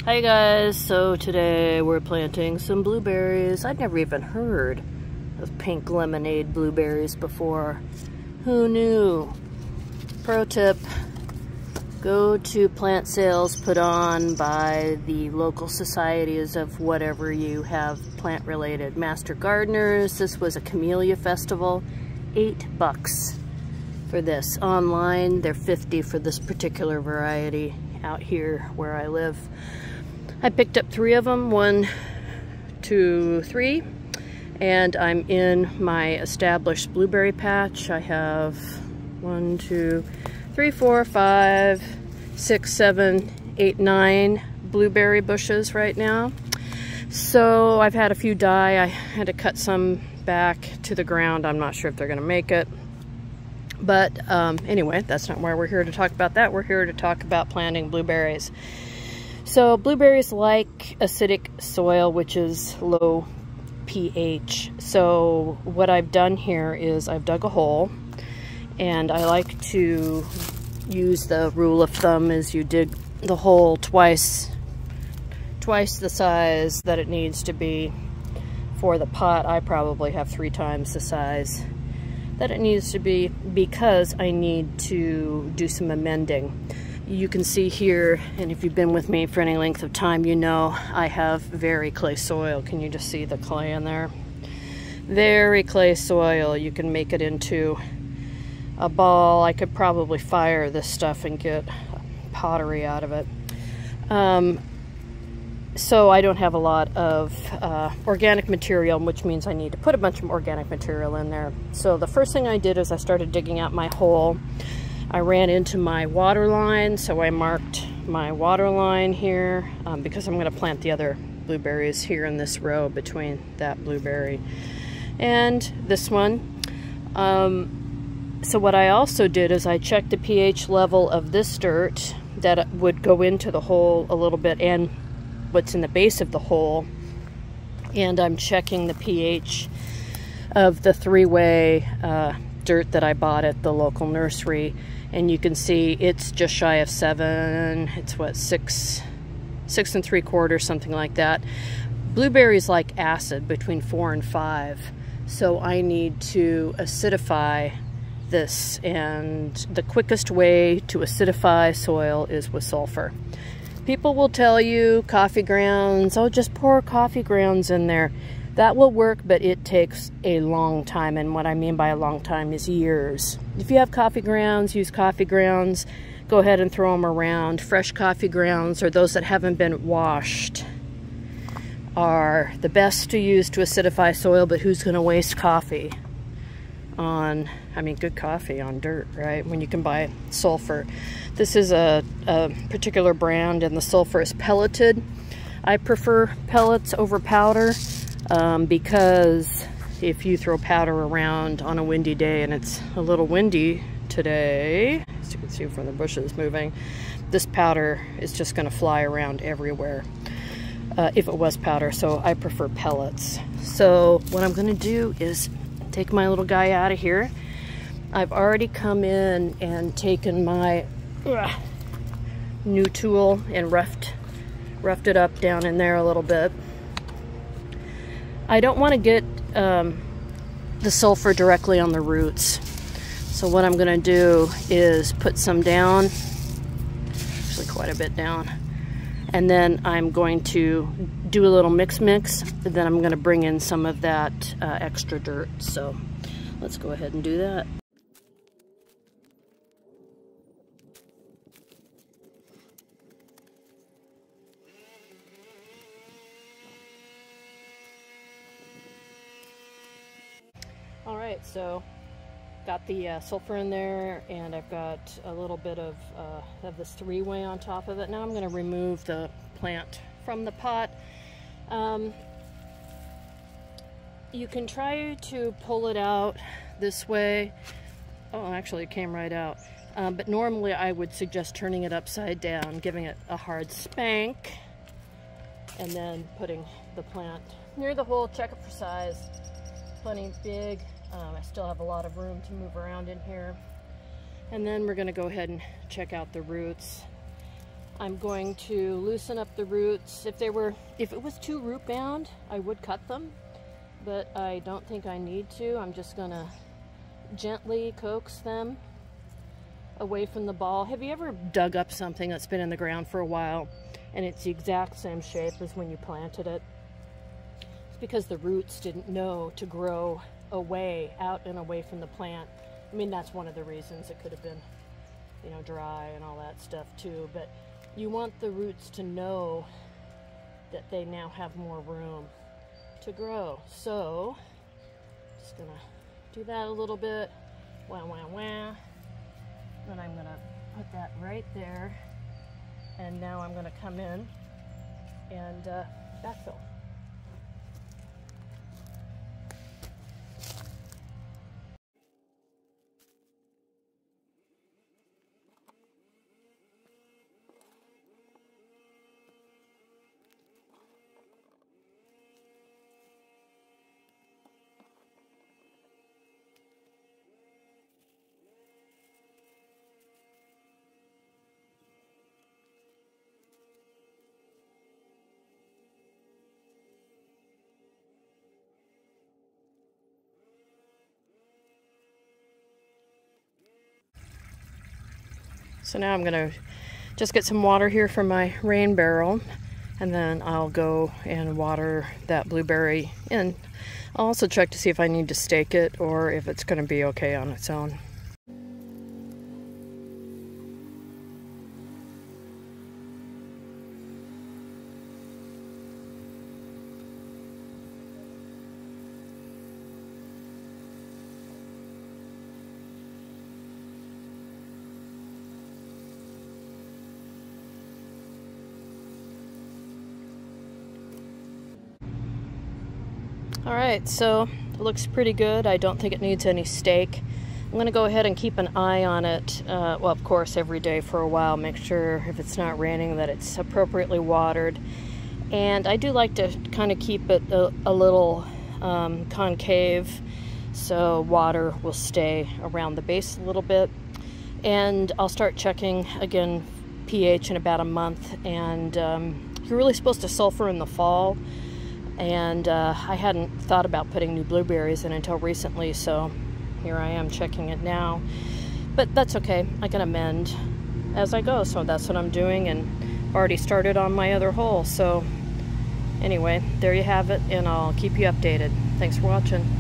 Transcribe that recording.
Hi guys, so today we're planting some blueberries. I'd never even heard of pink lemonade blueberries before. Who knew? Pro tip, go to plant sales put on by the local societies of whatever you have plant related. Master Gardeners, this was a camellia festival, $8 for this. Online, they're $50 for this particular variety out here where I live. I picked up 3 of them, 1, 2, 3, and I'm in my established blueberry patch. I have 1, 2, 3, 4, 5, 6, 7, 8, 9 blueberry bushes right now. So I've had a few die. I had to cut some back to the ground. I'm not sure if they're gonna make it. But anyway, that's not why we're here to talk about that. We're here to talk about planting blueberries. So blueberries like acidic soil, which is low pH. So what I've done here is I've dug a hole, and I like to use the rule of thumb is you dig the hole twice the size that it needs to be. For the pot, I probably have 3 times the size that it needs to be because I need to do some amending. You can see here, and if you've been with me for any length of time, you know I have very clay soil. Can you just see the clay in there? Very clay soil. You can make it into a ball. I could probably fire this stuff and get pottery out of it. So I don't have a lot of organic material, which means I need to put a bunch of organic material in there. So the first thing I did is I started digging out my hole. I ran into my water line, so I marked my water line here because I'm going to plant the other blueberries here in this row between that blueberry and this one. So what I also did is I checked the pH level of this dirt that would go into the hole a little bit and what's in the base of the hole, and I'm checking the pH of the 3-way dirt that I bought at the local nursery, and you can see it's just shy of 7. It's what, 6 3/4, something like that. Blueberries like acid between 4 and 5, so I need to acidify this, and the quickest way to acidify soil is with sulfur. People will tell you coffee grounds, oh, just pour coffee grounds in there. That will work, but it takes a long time, and what I mean by a long time is years. If you have coffee grounds, use coffee grounds. Go ahead and throw them around. Fresh coffee grounds, or those that haven't been washed, are the best to use to acidify soil, but who's going to waste coffee on, I mean, good coffee on dirt, right? When you can buy sulfur. This is a particular brand, and the sulfur is pelleted. I prefer pellets over powder because if you throw powder around on a windy day, and it's a little windy today, as you can see from the bushes moving, this powder is just going to fly around everywhere if it was powder, so I prefer pellets. So what I'm going to do is take my little guy out of here. I've already come in and taken my new tool and roughed it up down in there a little bit. I don't want to get the sulfur directly on the roots, so what I'm going to do is put some down, actually quite a bit down, and then I'm going to do a little mix, but then I'm going to bring in some of that extra dirt. So let's go ahead and do that. All right, so got the sulfur in there, and I've got a little bit of this 3-way on top of it. Now I'm going to remove the plant from the pot. You can try to pull it out this way. Oh, actually it came right out. But normally I would suggest turning it upside down, giving it a hard spank, and then putting the plant near the hole. Check it for size. Plenty big. I still have a lot of room to move around in here. And then we're going to go ahead and check out the roots. I'm going to loosen up the roots. If it was too root bound, I would cut them, but I don't think I need to. I'm just gonna gently coax them away from the ball. Have you ever dug up something that's been in the ground for a while and it's the exact same shape as when you planted it? It's because the roots didn't know to grow out and away from the plant. I mean, that's one of the reasons. It could have been, you know, dry and all that stuff too, but you want the roots to know that they now have more room to grow. So, just gonna do that a little bit. Wah, wah, wah. Then I'm gonna put that right there. And now I'm gonna come in and backfill. So now I'm gonna just get some water here from my rain barrel, and then I'll go and water that blueberry in. I'll also check to see if I need to stake it or if it's gonna be okay on its own. Alright, so it looks pretty good. I don't think it needs any stake. I'm going to go ahead and keep an eye on it, well, of course, every day for a while. Make sure if it's not raining that it's appropriately watered. And I do like to kind of keep it a little concave so water will stay around the base a little bit. And I'll start checking, again, pH in about a month. And you're really supposed to sulfur in the fall. And I hadn't thought about putting new blueberries in until recently, so here I am checking it now. But that's okay, I can amend as I go, so that's what I'm doing, and already started on my other hole. So anyway, there you have it, and I'll keep you updated. Thanks for watching.